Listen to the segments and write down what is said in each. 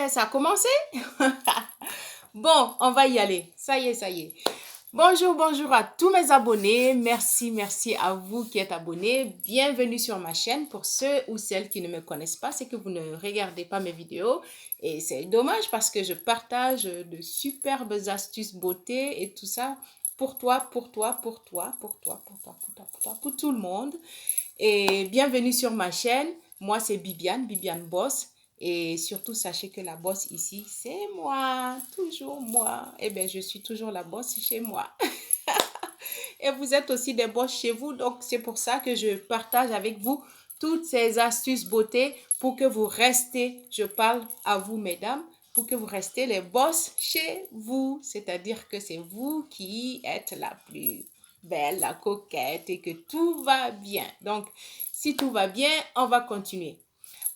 est, ça a commencé? Bon, on va y aller. Ça y est, ça y est. Bonjour, bonjour à tous mes abonnés. Merci à vous qui êtes abonnés. Bienvenue sur ma chaîne. Pour ceux ou celles qui ne me connaissent pas, c'est que vous ne regardez pas mes vidéos. Et c'est dommage parce que je partage de superbes astuces beauté et tout ça pour toi, pour tout le monde. Et bienvenue sur ma chaîne. Moi, c'est Bibiane Boss. Et surtout, sachez que la boss ici, c'est moi, toujours moi. Eh bien, je suis toujours la boss chez moi. Et vous êtes aussi des boss chez vous. Donc, c'est pour ça que je partage avec vous toutes ces astuces beauté pour que vous restez, je parle à vous, mesdames, pour que vous restez les boss chez vous. C'est-à-dire que c'est vous qui êtes la plus belle, la coquette et que tout va bien. Donc, si tout va bien, on va continuer.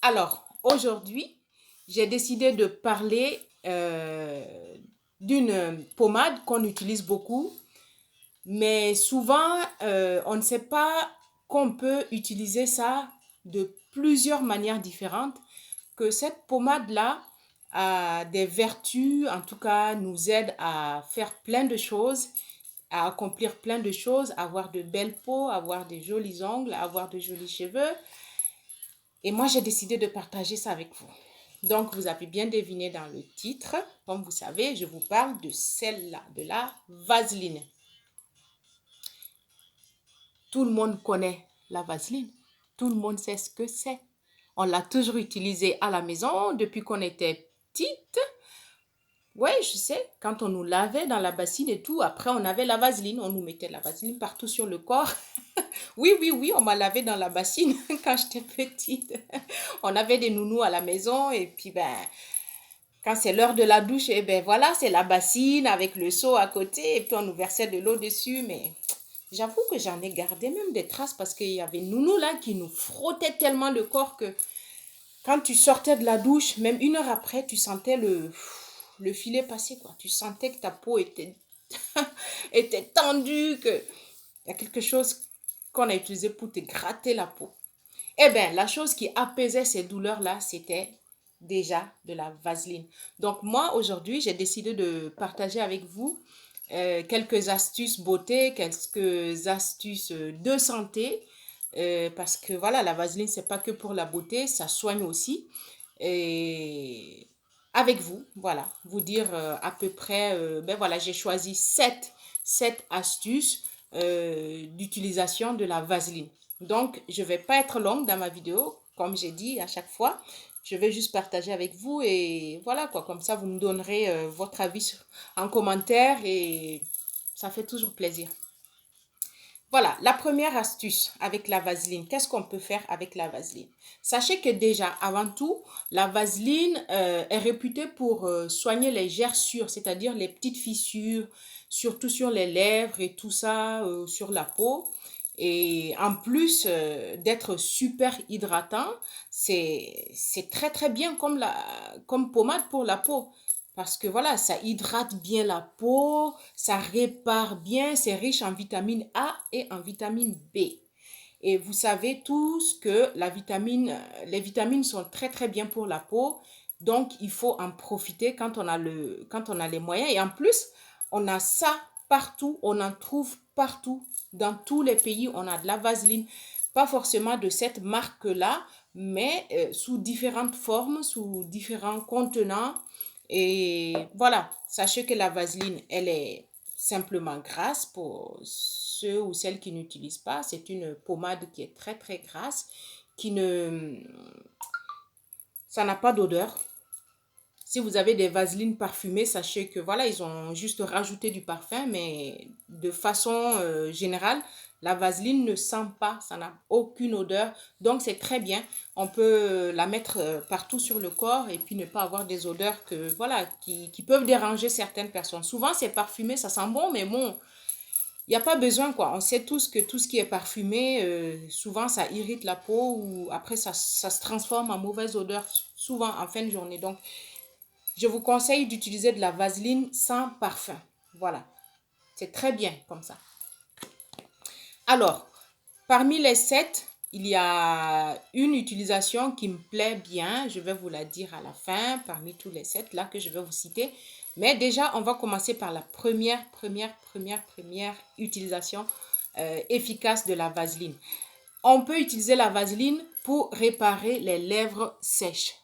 Alors, aujourd'hui, j'ai décidé de parler d'une pommade qu'on utilise beaucoup, mais souvent, on ne sait pas qu'on peut utiliser ça de plusieurs manières différentes, que cette pommade-là a des vertus, en tout cas, nous aide à faire plein de choses, à accomplir plein de choses, avoir de belles peaux, avoir de jolis ongles, avoir de jolis cheveux. Et moi, j'ai décidé de partager ça avec vous. Donc, vous avez bien deviné dans le titre. Comme vous savez, je vous parle de celle-là, de la vaseline. Tout le monde connaît la vaseline. Tout le monde sait ce que c'est. On l'a toujours utilisée à la maison depuis qu'on était petite. Oui, je sais, quand on nous lavait dans la bassine et tout, après on avait la vaseline. On nous mettait la vaseline partout sur le corps. Oui, on m'a lavé dans la bassine quand j'étais petite. On avait des nounous à la maison et puis quand c'est l'heure de la douche, et ben voilà, c'est la bassine avec le seau à côté et puis on nous versait de l'eau dessus. Mais j'avoue que j'en ai gardé même des traces parce qu'il y avait nounou là qui nous frottait tellement le corps que quand tu sortais de la douche, même une heure après, tu sentais le filet passer, quoi. Tu sentais que ta peau était, était tendue, qu'il y a quelque chose qu'on a utilisé pour te gratter la peau. Eh bien, la chose qui apaisait ces douleurs-là, c'était déjà de la vaseline. Donc moi, aujourd'hui, j'ai décidé de partager avec vous quelques astuces beauté, quelques astuces de santé, parce que voilà, la vaseline, c'est pas que pour la beauté, ça soigne aussi. Et avec vous, voilà, vous dire à peu près, ben voilà, j'ai choisi sept astuces d'utilisation de la vaseline. Donc, je ne vais pas être longue dans ma vidéo, comme j'ai dit à chaque fois. Je vais juste partager avec vous et voilà quoi, comme ça vous me donnerez votre avis en commentaire et ça fait toujours plaisir. Voilà, la première astuce avec la vaseline. Qu'est-ce qu'on peut faire avec la vaseline? Sachez que déjà, avant tout, la vaseline est réputée pour soigner les gerçures, c'est-à-dire les petites fissures, surtout sur les lèvres et tout ça, sur la peau. Et en plus d'être super hydratant, c'est très bien comme pommade pour la peau. Parce que voilà, ça hydrate bien la peau, ça répare bien, c'est riche en vitamine A et en vitamine B. Et vous savez tous que les vitamines sont très bien pour la peau. Donc, il faut en profiter quand on a les moyens. Et en plus, on a ça partout, on en trouve partout. Dans tous les pays, on a de la vaseline. Pas forcément de cette marque-là, mais sous différentes formes, sous différents contenants. Et voilà, sachez que la vaseline, elle est simplement grasse pour ceux ou celles qui n'utilisent pas. C'est une pommade qui est très grasse, ça n'a pas d'odeur. Si vous avez des vaselines parfumées, sachez que voilà, ils ont juste rajouté du parfum, mais de façon générale, la vaseline ne sent pas, ça n'a aucune odeur. Donc c'est très bien. On peut la mettre partout sur le corps et puis ne pas avoir des odeurs voilà, qui peuvent déranger certaines personnes. Souvent c'est parfumé, ça sent bon, mais bon, il n'y a pas besoin quoi. On sait tous que tout ce qui est parfumé, souvent ça irrite la peau ou après ça se transforme en mauvaise odeur, souvent en fin de journée. Donc je vous conseille d'utiliser de la vaseline sans parfum. Voilà, c'est très bien comme ça. Alors, parmi les 7, il y a une utilisation qui me plaît bien. Je vais vous la dire à la fin, parmi tous les 7 là que je vais vous citer. Mais déjà, on va commencer par la première utilisation efficace de la vaseline. On peut utiliser la vaseline pour réparer les lèvres sèches.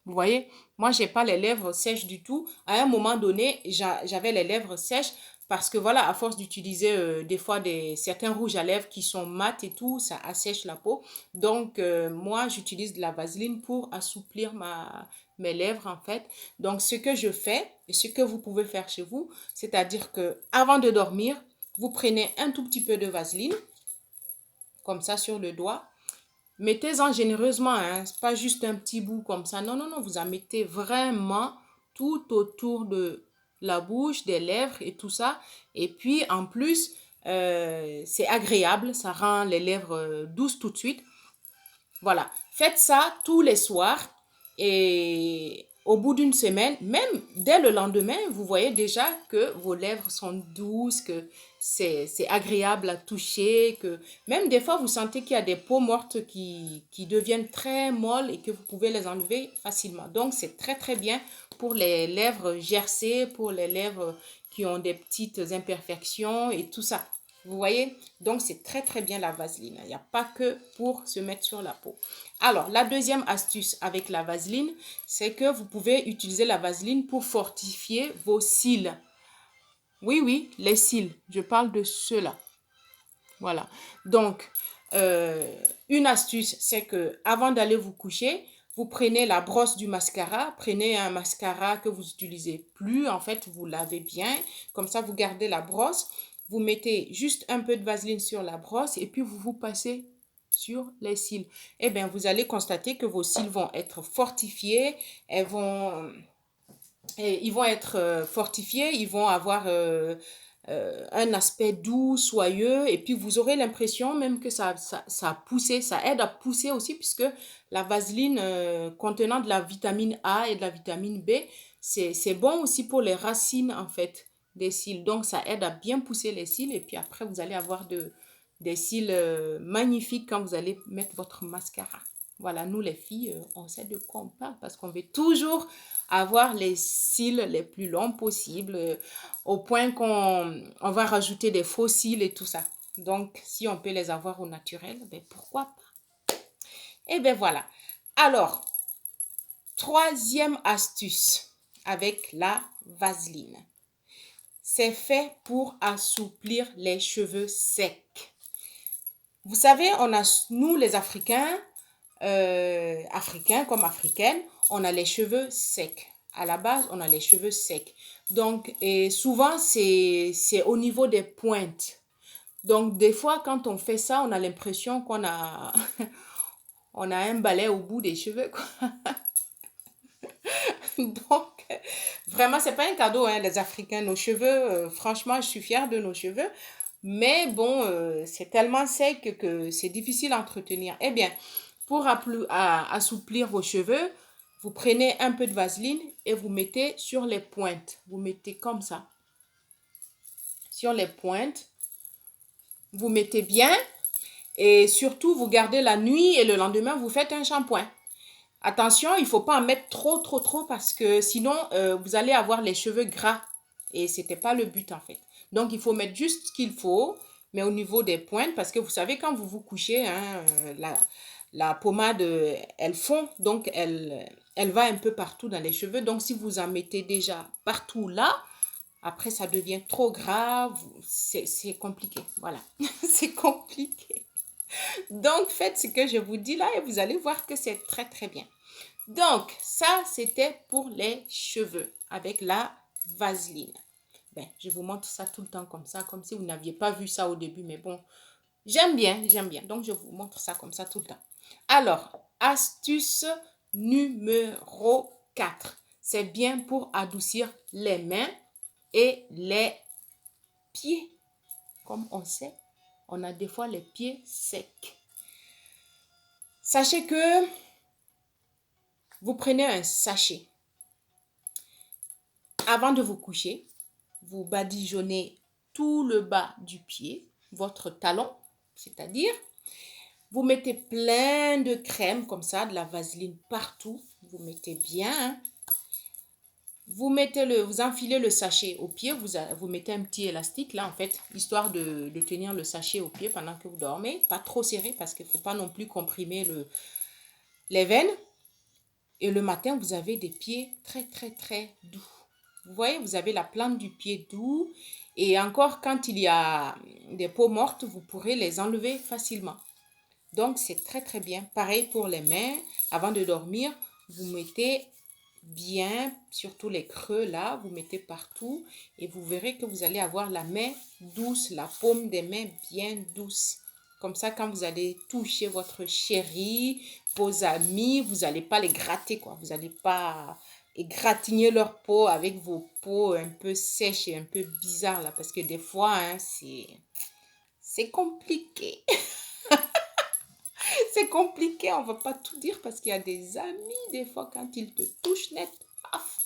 Vous voyez, moi, j'ai pas les lèvres sèches du tout. À un moment donné, j'avais les lèvres sèches parce que voilà, à force d'utiliser des fois certains rouges à lèvres qui sont mat et tout, ça assèche la peau. Donc, moi, j'utilise de la vaseline pour assouplir mes lèvres en fait. Donc, ce que je fais et ce que vous pouvez faire chez vous, c'est-à-dire que avant de dormir, vous prenez un tout petit peu de vaseline, comme ça sur le doigt. Mettez-en généreusement, hein. C'est pas juste un petit bout comme ça. Non, non, non, vous en mettez vraiment tout autour de la bouche, des lèvres et tout ça. Et puis, en plus, c'est agréable. Ça rend les lèvres douces tout de suite. Voilà. Faites ça tous les soirs. Et au bout d'une semaine, même dès le lendemain, vous voyez déjà que vos lèvres sont douces, que c'est agréable à toucher, que même des fois, vous sentez qu'il y a des peaux mortes qui deviennent très molles et que vous pouvez les enlever facilement. Donc, c'est très, très bien pour les lèvres gercées, pour les lèvres qui ont des petites imperfections et tout ça. Vous voyez? Donc, c'est très, très bien la vaseline. Il n'y a pas que pour se mettre sur la peau. Alors, la deuxième astuce avec la vaseline, c'est que vous pouvez utiliser la vaseline pour fortifier vos cils. Oui, oui, les cils. Je parle de ceux-là. Voilà. Donc, une astuce, c'est que avant d'aller vous coucher, vous prenez la brosse du mascara, prenez un mascara que vous n'utilisez plus, en fait, vous lavez bien, comme ça vous gardez la brosse, vous mettez juste un peu de vaseline sur la brosse et puis vous vous passez sur les cils. Eh bien, vous allez constater que vos cils vont être fortifiés, ils vont être fortifiés, ils vont avoir un aspect doux, soyeux, et puis vous aurez l'impression même que ça a poussé, ça aide à pousser aussi, puisque la vaseline contenant de la vitamine A et de la vitamine B, c'est bon aussi pour les racines en fait des cils. Donc ça aide à bien pousser les cils, et puis après vous allez avoir des cils magnifiques quand vous allez mettre votre mascara. Voilà, nous les filles, on sait de quoi on parle parce qu'on veut toujours avoir les cils les plus longs possibles, au point qu'on va rajouter des faux cils et tout ça. Donc, si on peut les avoir au naturel, ben pourquoi pas? Et ben voilà. Alors, troisième astuce avec la vaseline. C'est fait pour assouplir les cheveux secs. Vous savez, nous les Africains, comme africaines, on a les cheveux secs. À la base, on a les cheveux secs. Donc, et souvent, c'est au niveau des pointes. Donc, des fois, quand on fait ça, on a l'impression qu'on a, on a un balai au bout des cheveux, quoi. Donc, vraiment, c'est pas un cadeau, hein, les Africains. Nos cheveux, franchement, je suis fière de nos cheveux. Mais bon, c'est tellement sec que c'est difficile à entretenir. Eh bien, pour assouplir vos cheveux, vous prenez un peu de vaseline et vous mettez sur les pointes. Vous mettez comme ça. Sur les pointes. Vous mettez bien. Et surtout, vous gardez la nuit et le lendemain, vous faites un shampoing. Attention, il ne faut pas en mettre trop, trop, trop parce que sinon, vous allez avoir les cheveux gras. Et ce n'était pas le but en fait. Donc, il faut mettre juste ce qu'il faut, mais au niveau des pointes, parce que vous savez, quand vous vous couchez, hein, la pommade, elle fond, donc elle va un peu partout dans les cheveux. Donc, si vous en mettez déjà partout là, après, ça devient trop grave. C'est compliqué. Voilà, c'est compliqué. Donc, faites ce que je vous dis là et vous allez voir que c'est très, très bien. Donc, ça, c'était pour les cheveux avec la vaseline. Ben, je vous montre ça tout le temps comme ça, comme si vous n'aviez pas vu ça au début. Mais bon, j'aime bien, j'aime bien. Donc, je vous montre ça comme ça tout le temps. Alors, astuce numéro 4. C'est bien pour adoucir les mains et les pieds. Comme on sait, on a des fois les pieds secs. Sachez que vous prenez un sachet. Avant de vous coucher, vous badigeonnez tout le bas du pied, votre talon, c'est-à-dire, Vous mettez plein de crème comme ça, de la vaseline partout. Vous mettez bien, hein. Vous enfilez le sachet au pied, vous mettez un petit élastique là en fait, histoire de tenir le sachet au pied pendant que vous dormez. Pas trop serré parce qu'il ne faut pas non plus comprimer les veines. Et le matin, vous avez des pieds très très très doux. Vous voyez, vous avez la plante du pied doux. Et encore, quand il y a des peaux mortes, vous pourrez les enlever facilement. Donc, c'est très très bien. Pareil pour les mains. Avant de dormir, vous mettez bien, surtout les creux là, vous mettez partout et vous verrez que vous allez avoir la main douce, la paume des mains bien douce. Comme ça, quand vous allez toucher votre chéri, vos amis, vous n'allez pas les gratter, quoi. Vous n'allez pas égratigner leur peau avec vos peaux un peu sèches et un peu bizarres là, parce que des fois, hein, c'est compliqué. C'est compliqué, on ne va pas tout dire parce qu'il y a des amis, des fois, quand ils te touchent net, paf,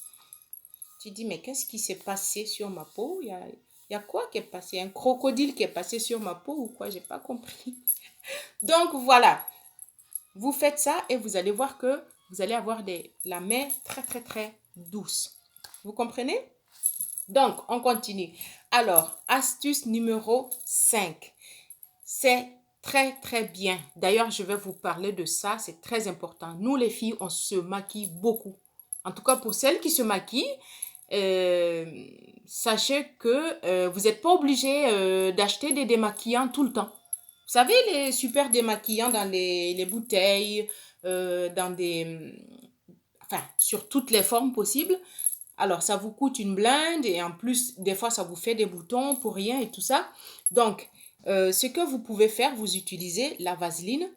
tu dis, mais qu'est-ce qui s'est passé sur ma peau? Il y a quoi qui est passé? Un crocodile qui est passé sur ma peau ou quoi? J'ai pas compris. Donc, voilà. Vous faites ça et vous allez voir que vous allez avoir la main très, très, très douce. Vous comprenez? Donc, on continue. Alors, astuce numéro 5. C'est très, très bien. D'ailleurs, je vais vous parler de ça. C'est très important. Nous, les filles, on se maquille beaucoup. En tout cas, pour celles qui se maquillent, sachez que vous n'êtes pas obligé d'acheter des démaquillants tout le temps. Vous savez, les super démaquillants dans les bouteilles, dans enfin, sur toutes les formes possibles. Alors, ça vous coûte une blinde et en plus, des fois, ça vous fait des boutons pour rien et tout ça. Donc, ce que vous pouvez faire, vous utilisez la vaseline,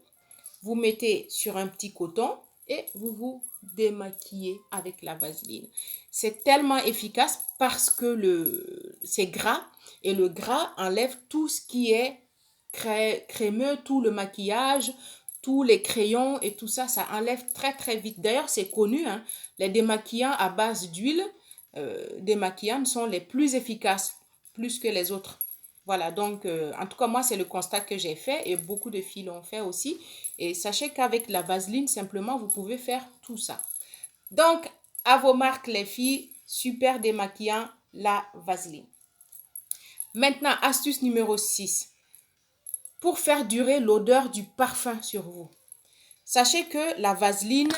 vous mettez sur un petit coton et vous vous démaquillez avec la vaseline. C'est tellement efficace parce que c'est gras et le gras enlève tout ce qui est crémeux, tout le maquillage, tous les crayons et tout ça, ça enlève très très vite. D'ailleurs, c'est connu, hein, les démaquillants à base d'huile, démaquillants sont les plus efficaces, plus que les autres. Voilà, donc en tout cas, moi, c'est le constat que j'ai fait et beaucoup de filles l'ont fait aussi. Et sachez qu'avec la vaseline, simplement, vous pouvez faire tout ça. Donc, à vos marques, les filles, super démaquillant, la vaseline. Maintenant, astuce numéro 6. Pour faire durer l'odeur du parfum sur vous. Sachez que la vaseline,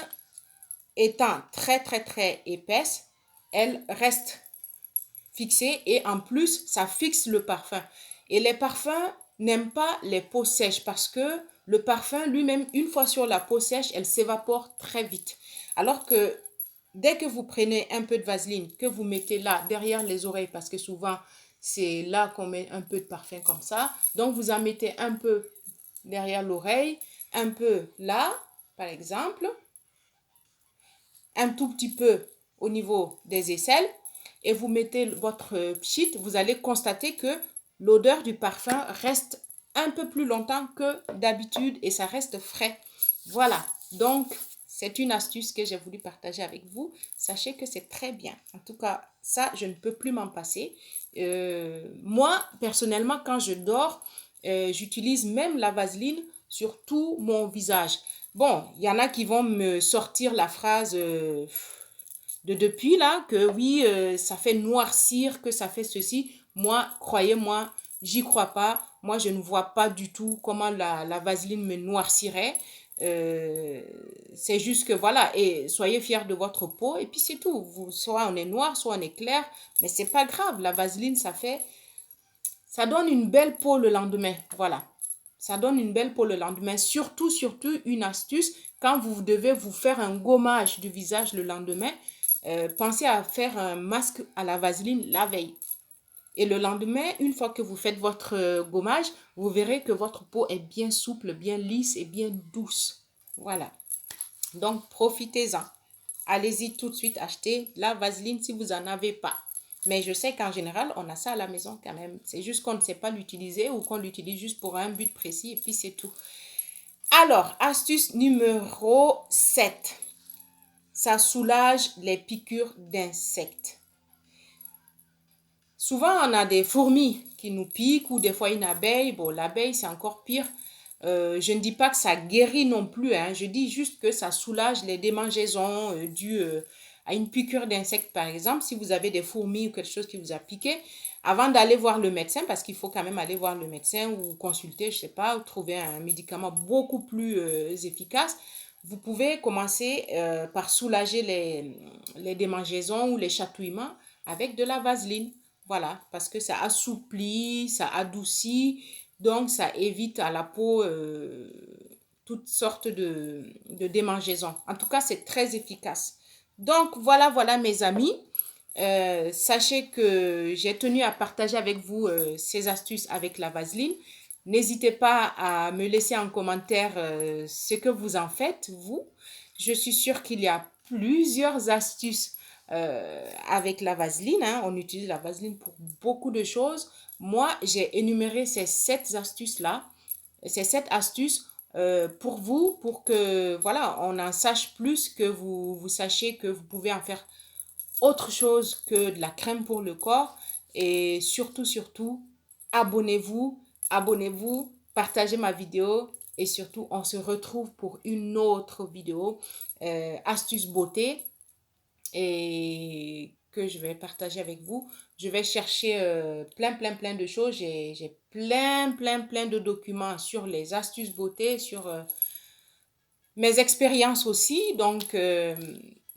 étant très, très, très épaisse, elle reste fixée et en plus, ça fixe le parfum. Et les parfums n'aiment pas les peaux sèches parce que le parfum lui-même, une fois sur la peau sèche, elle s'évapore très vite. Alors que dès que vous prenez un peu de vaseline, que vous mettez là, derrière les oreilles, parce que souvent, c'est là qu'on met un peu de parfum comme ça. Donc, vous en mettez un peu derrière l'oreille, un peu là, par exemple, un tout petit peu au niveau des aisselles et vous mettez votre pchit, vous allez constater que l'odeur du parfum reste un peu plus longtemps que d'habitude et ça reste frais. Voilà, donc c'est une astuce que j'ai voulu partager avec vous. Sachez que c'est très bien. En tout cas, ça, je ne peux plus m'en passer. Moi, personnellement, quand je dors, j'utilise même la vaseline sur tout mon visage. Bon, il y en a qui vont me sortir la phrase de depuis là, que oui, ça fait noircir, que ça fait ceci. Moi, croyez-moi, j'y crois pas. Moi, je ne vois pas du tout comment la vaseline me noircirait. C'est juste que voilà, et soyez fiers de votre peau et puis c'est tout. Soit on est noir, soit on est clair, mais c'est pas grave. La vaseline, ça donne une belle peau le lendemain. Voilà. Ça donne une belle peau le lendemain. Surtout, surtout, une astuce, quand vous devez vous faire un gommage du visage le lendemain, pensez à faire un masque à la vaseline la veille. Et le lendemain, une fois que vous faites votre gommage, vous verrez que votre peau est bien souple, bien lisse et bien douce. Voilà. Donc, profitez-en. Allez-y tout de suite acheter la vaseline si vous n'en avez pas. Mais je sais qu'en général, on a ça à la maison quand même. C'est juste qu'on ne sait pas l'utiliser ou qu'on l'utilise juste pour un but précis et puis c'est tout. Alors, astuce numéro 7. Ça soulage les piqûres d'insectes. Souvent, on a des fourmis qui nous piquent ou des fois une abeille. Bon, l'abeille, c'est encore pire. Je ne dis pas que ça guérit non plus, hein. Je dis juste que ça soulage les démangeaisons dues à une piqûre d'insectes, par exemple. Si vous avez des fourmis ou quelque chose qui vous a piqué, avant d'aller voir le médecin, parce qu'il faut quand même aller voir le médecin ou consulter, je sais pas, ou trouver un médicament beaucoup plus efficace, vous pouvez commencer par soulager les démangeaisons ou les chatouillements avec de la vaseline. Voilà, parce que ça assouplit, ça adoucit, donc ça évite à la peau toutes sortes de démangeaisons. En tout cas, c'est très efficace. Donc voilà, voilà mes amis. Sachez que j'ai tenu à partager avec vous ces astuces avec la vaseline. N'hésitez pas à me laisser en commentaire ce que vous en faites, vous. Je suis sûre qu'il y a plusieurs astuces avec la vaseline, hein. On utilise la vaseline pour beaucoup de choses. Moi, j'ai énuméré ces 7 astuces-là, ces 7 astuces pour vous, pour que, voilà, on en sache plus, que vous sachiez que vous pouvez en faire autre chose que de la crème pour le corps. Et surtout, surtout, abonnez-vous, abonnez-vous, partagez ma vidéo et surtout, on se retrouve pour une autre vidéo, astuce beauté et que je vais partager avec vous. Je vais chercher plein de choses. J'ai plein de documents sur les astuces beauté, sur mes expériences aussi. Donc,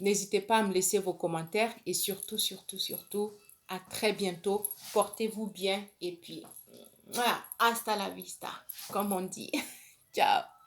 n'hésitez pas à me laisser vos commentaires et surtout, surtout, surtout, à très bientôt. Portez-vous bien et puis, voilà, hasta la vista, comme on dit. Ciao.